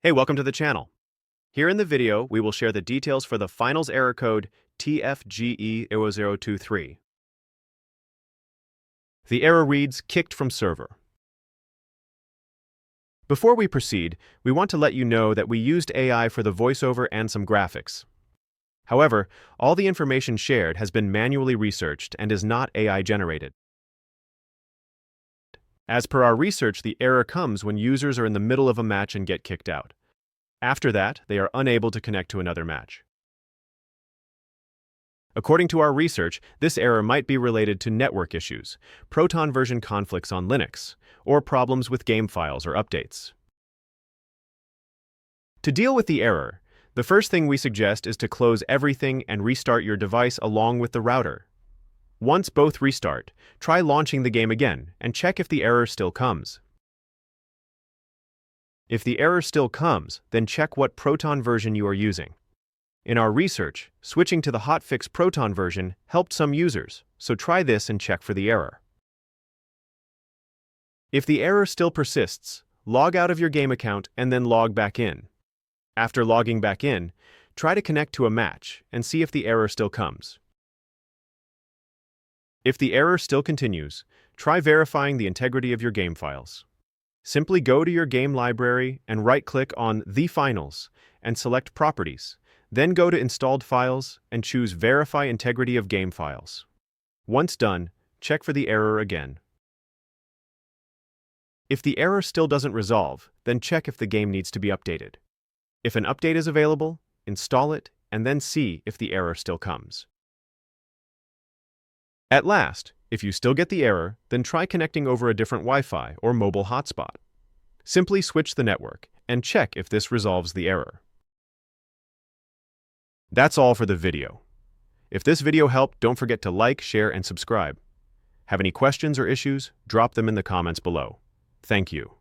Hey, welcome to the channel. Here in the video, we will share the details for the finals error code TFGE0023. The error reads, kicked from server. Before we proceed, we want to let you know that we used AI for the voiceover and some graphics. However, all the information shared has been manually researched and is not AI generated. As per our research, the error comes when users are in the middle of a match and get kicked out. After that, they are unable to connect to another match. According to our research, this error might be related to network issues, Proton version conflicts on Linux, or problems with game files or updates. To deal with the error, the first thing we suggest is to close everything and restart your device along with the router. Once both restart, try launching the game again and check if the error still comes. If the error still comes, then check what Proton version you are using. In our research, switching to the hotfix Proton version helped some users, so try this and check for the error. If the error still persists, log out of your game account and then log back in. After logging back in, try to connect to a match and see if the error still comes. If the error still continues, try verifying the integrity of your game files. Simply go to your game library and right-click on The Finals and select Properties. Then go to Installed Files and choose Verify Integrity of Game Files. Once done, check for the error again. If the error still doesn't resolve, then check if the game needs to be updated. If an update is available, install it and then see if the error still comes. At last, if you still get the error, then try connecting over a different Wi-Fi or mobile hotspot. Simply switch the network and check if this resolves the error. That's all for the video. If this video helped, don't forget to like, share, and subscribe. Have any questions or issues? Drop them in the comments below. Thank you.